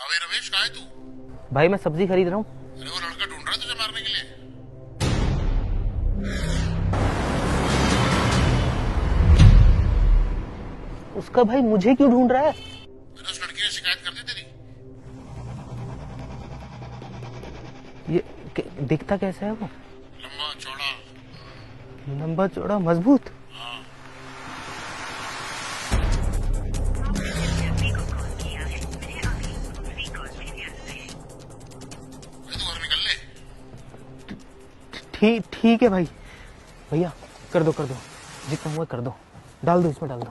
भाई रमेश, कहाँ है तू? भाई मैं सब्जी खरीद रहा हूँ। अरे वो लड़का ढूंढ रहा है तुझे मारने के लिए। उसका भाई मुझे क्यों ढूंढ रहा है? मैंने उस लड़की ने शिकायत कर दी तेरी। दिखता कैसा है वो? लंबा चौड़ा। लंबा चौड़ा मजबूत। हाँ। भाई तू घर निकल ले। ठीक है भाई। भैया कर दो जितना हुआ कर दो। डाल दो इसमें डाल दो।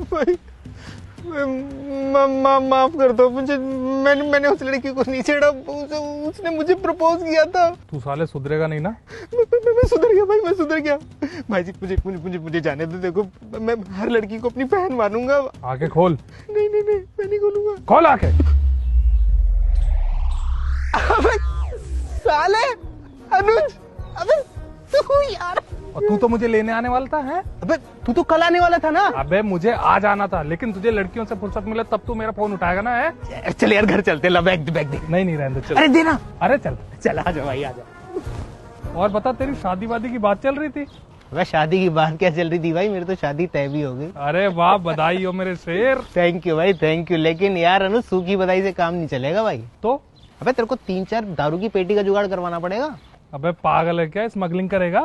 भाई माफ कर दो मुझे। मैंने उस लड़की को नहीं छेड़ा। उसने मुझे प्रपोज किया था। तू साले सुधरेगा नहीं ना? मैं सुधर गया भाई, मैं सुधर गया। भाई जी मुझे जाने दो। देखो मैं हर लड़की को अपनी बहन मानूंगा। आके खोल। नहीं मैं नहीं खोलूंगा। खोल आके। अबे साले अनुज, अबे तू यार। और तू तो मुझे लेने आने वाला था है? अबे तू तो कल आने वाला था ना। अबे मुझे आज आना था, लेकिन तुझे लड़कियों से फुर्सत मिले तब तू मेरा फोन उठाएगा ना है? चल यार घर चलते। ला बैग दे। नहीं रहने दे, चल। अरे देना। अरे चल। चल आजा भाई आजा। और बता, तेरी शादी वादी की बात चल रही थी? वह शादी की बात क्या चल रही थी भाई, मेरी तो शादी तय भी हो गई। अरे वाह, बधाई हो मेरे शेर। थैंक यू भाई थैंक यू। लेकिन यार अनुज सूखी बधाई से काम नहीं चलेगा भाई। तो अबे तेरे को 3-4 दारू की पेटी का जुगाड़ करवाना पड़ेगा। अबे पागल है क्या? स्मगलिंग करेगा?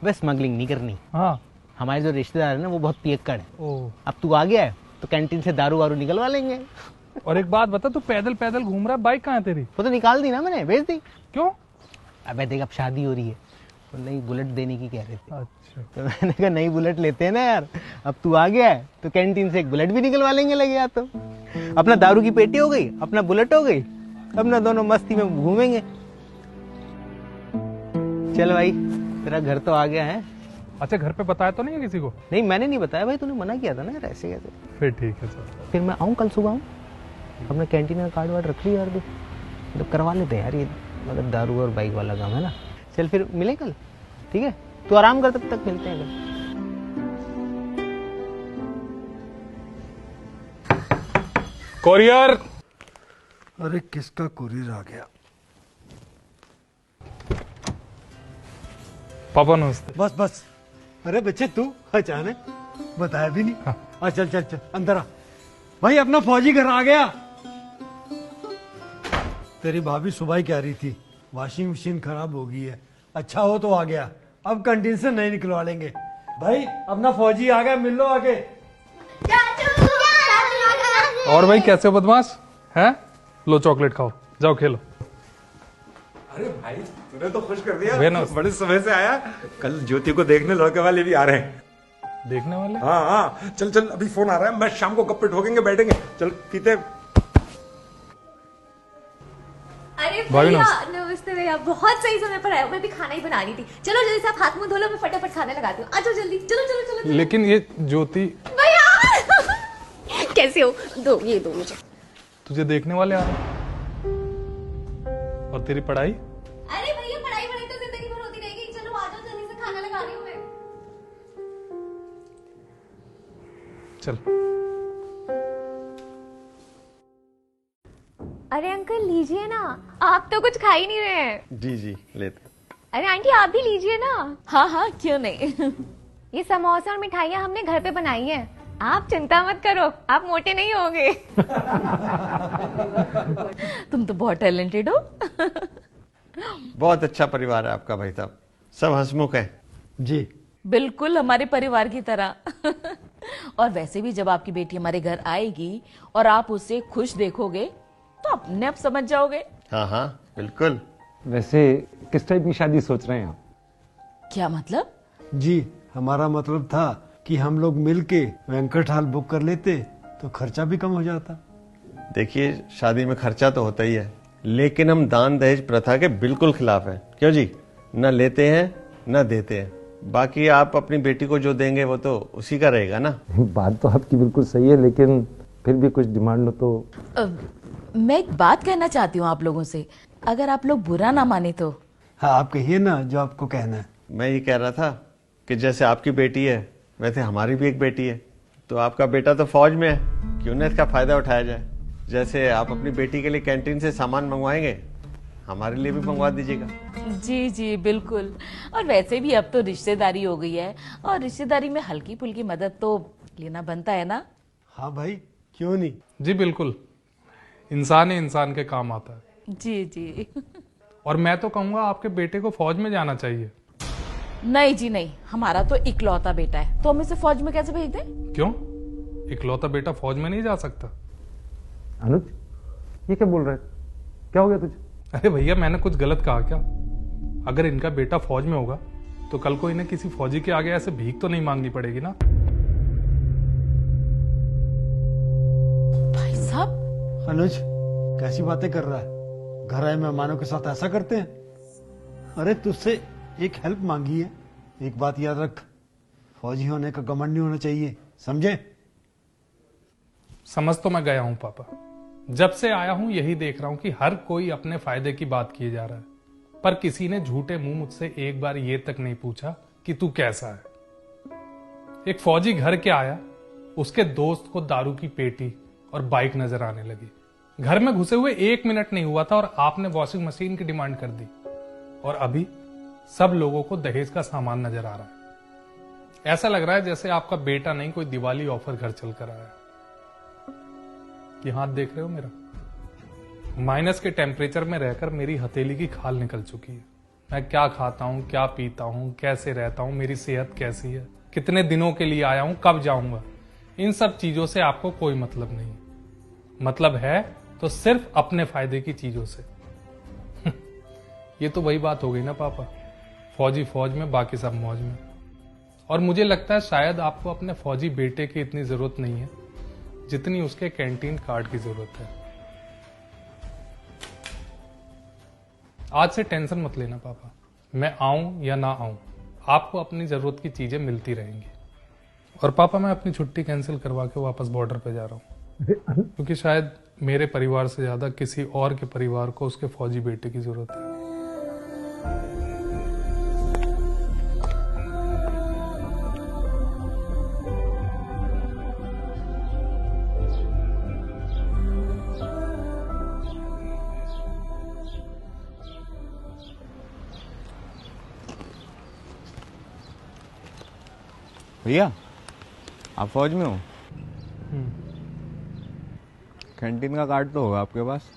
अबे स्मगलिंग नहीं करनी। हाँ। हमारे जो रिश्तेदार है ना वो बहुत पियक्कड़ है। ओ। अब तू आ गया है तो कैंटीन से दारू वारू निकलवा लेंगे। और एक बात बता, तू पैदल घूम रहा है, बाइक कहाँ है तेरी? वो तो निकाल दी ना मैंने, भेज दी। क्यों? अबे देख अब शादी हो रही है तो नई बुलेट देने की कह रहे थे। अच्छा। तो मैंने कहा नई बुलेट लेते हैं ना यार। अब तू आ गया है तो कैंटीन से एक बुलेट भी निकलवा लेंगे। लगे या तो अपना दारू की पेटी हो गई, अपना बुलेट हो गई, अपना दोनों मस्ती में घूमेंगे। चल भाई तेरा घर तो आ गया है। अच्छा, घर पे बताया तो नहीं है किसी को? नहीं मैंने नहीं बताया भाई, तूने मना किया था ना यार, ऐसे कैसे। फिर ठीक है सर। फिर मैं आऊँ कल सुबह आऊँ? अपना कैंटीन का कार्ड वार्ड रख ली यार, मतलब करवा लेते यार ये, मतलब दारू और बाइक वाला काम है ना। चल फिर मिले कल, ठीक है? तू आराम कर, तब तक मिलते हैं कल। कोरियर। अरे किसका कुरियर आ गया? पापा नमस्ते। बस। अरे बच्चे तू अचानक बताया भी नहीं। हाँ। चल अंदर आ। भाई अपना फौजी घर आ गया। तेरी भाभी सुबह ही कह रही थी वॉशिंग मशीन खराब हो गई है। अच्छा हो तो आ गया, अब कैंटीन से नहीं निकलवा लेंगे। भाई अपना फौजी आ गया, मिल लो आके। और भाई कैसे हो बदमाश हैं? लो चॉकलेट खाओ, जाओ खेलो। अरे भाई तूने तो खुश कर दिया। वेनस। बड़े समय से आया। कल ज्योति को देखने लड़के वाले भी आ रहे हैं। देखने वाले? हाँ चल अभी फोन आ रहा है। मैं शाम को गप्पे ठोकेंगे, बैठेंगे। चल पीते। अरे भाई भैया नमस्ते भैया, बहुत सही समय पर आया। मैं भी खाना ही बना रही थी। चलो जल्दी से आप हाथ मुंह धो लो, मैं फटाफट खाने लगाती हूँ। आ जाओ जल्दी, चलो। लेकिन ये ज्योति भैया कैसे हो? ये दो मुझे। तुझे देखने वाले आ रहे हैं। और तेरी पढ़ाई? अरे भैया पढ़ाई तो जिंदगी भर होती रहेगी। चलो आ जाओ जल्दी से, खाना लगा रही हूँ मैं। चल। अरे अंकल लीजिए ना, आप तो कुछ खा ही नहीं रहे हैं। जी लेते। अरे आंटी आप भी लीजिए ना। हाँ क्यों नहीं। ये समोसा और मिठाइयाँ हमने घर पे बनाई है, आप चिंता मत करो, आप मोटे नहीं होंगे। तुम तो बहुत टैलेंटेड हो। बहुत अच्छा परिवार है आपका भाई साहब, सब हंसमुख है। जी बिल्कुल हमारे परिवार की तरह। और वैसे भी जब आपकी बेटी हमारे घर आएगी और आप उसे खुश देखोगे तो अपने आप समझ जाओगे। हाँ बिल्कुल। वैसे किस टाइप की शादी सोच रहे हैं आप? क्या मतलब? जी हमारा मतलब था कि हम लोग मिलके वेंकट हॉल बुक कर लेते तो खर्चा भी कम हो जाता। देखिए शादी में खर्चा तो होता ही है, लेकिन हम दान दहेज प्रथा के बिल्कुल खिलाफ हैं। क्यों जी? न लेते हैं न देते हैं। बाकी आप अपनी बेटी को जो देंगे वो तो उसी का रहेगा ना। बात तो आपकी बिल्कुल सही है, लेकिन फिर भी कुछ डिमांड हो तो। मैं एक बात कहना चाहती हूँ आप लोगों से, अगर आप लोग बुरा ना माने तो। हाँ आप कहिए ना जो आपको कहना है। मैं ये कह रहा था कि जैसे आपकी बेटी है वैसे हमारी भी एक बेटी है, तो आपका बेटा तो फौज में है, क्यों ना इसका फायदा उठाया जाए। जैसे आप अपनी बेटी के लिए कैंटीन से सामान मंगवाएंगे, हमारे लिए भी मंगवा दीजिएगा। जी जी बिल्कुल। और वैसे भी अब तो रिश्तेदारी हो गई है, और रिश्तेदारी में हल्की फुल्की मदद तो लेना बनता है ना। हाँ भाई, क्यों नहीं। जी बिल्कुल, इंसान ही इंसान के काम आता है। जी जी। और मैं तो कहूंगा आपके बेटे को फौज में जाना चाहिए। नहीं जी नहीं, हमारा तो इकलौता बेटा है, तो हम इसे फौज में कैसे भेज दें? क्यों, इकलौता बेटा फौज में नहीं जा सकता? अनुज, ये क्या बोल रहा है? क्या हो गया तुझे? अरे भैया, मैंने कुछ गलत कहा क्या? अगर इनका बेटा फौज में होगा तो कल को इन्हें किसी फौजी के आगे ऐसे भीख तो नहीं मांगनी पड़ेगी ना। भाई साहब। अनुज, कैसी बातें कर रहा है? घर आए मेहमानों के साथ ऐसा करते हैं? अरे तुझसे एक हेल्प मांगी है, एक बात याद रख, फौजी होने का घमंड नहीं होना चाहिए, समझे? समझ तो मैं गया हूं पापा, जब से आया हूं यही देख रहा हूं कि हर कोई अपने फायदे की बात किए जा रहा है, पर किसी ने झूठे मुंह मुझसे एक बार ये तक नहीं पूछा कि तू कैसा है। एक फौजी घर के आया, उसके दोस्त को दारू की पेटी और बाइक नजर आने लगी। घर में घुसे हुए 1 मिनट नहीं हुआ था और आपने वॉशिंग मशीन की डिमांड कर दी, और अभी सब लोगों को दहेज का सामान नजर आ रहा है। ऐसा लग रहा है जैसे आपका बेटा नहीं, कोई दिवाली ऑफर घर चल कर आया। ये हाथ देख रहे हो मेरा, माइनस के टेम्परेचर में रहकर मेरी हथेली की खाल निकल चुकी है। मैं क्या खाता हूं, क्या पीता हूं, कैसे रहता हूं, मेरी सेहत कैसी है, कितने दिनों के लिए आया हूं, कब जाऊंगा, इन सब चीजों से आपको कोई मतलब नहीं। मतलब है तो सिर्फ अपने फायदे की चीजों से। ये तो वही बात हो गई ना पापा, फौजी फौज में, बाकी सब मौज में। और मुझे लगता है शायद आपको अपने फौजी बेटे की इतनी जरूरत नहीं है जितनी उसके कैंटीन कार्ड की जरूरत है। आज से टेंशन मत लेना पापा, मैं आऊं या ना आऊं, आपको अपनी जरूरत की चीजें मिलती रहेंगी। और पापा, मैं अपनी छुट्टी कैंसिल करवा के वापस बॉर्डर पे जा रहा हूं, क्योंकि शायद मेरे परिवार से ज्यादा किसी और के परिवार को उसके फौजी बेटे की जरूरत है। भैया, आप फौज में हो? कैंटीन का कार्ड तो होगा आपके पास?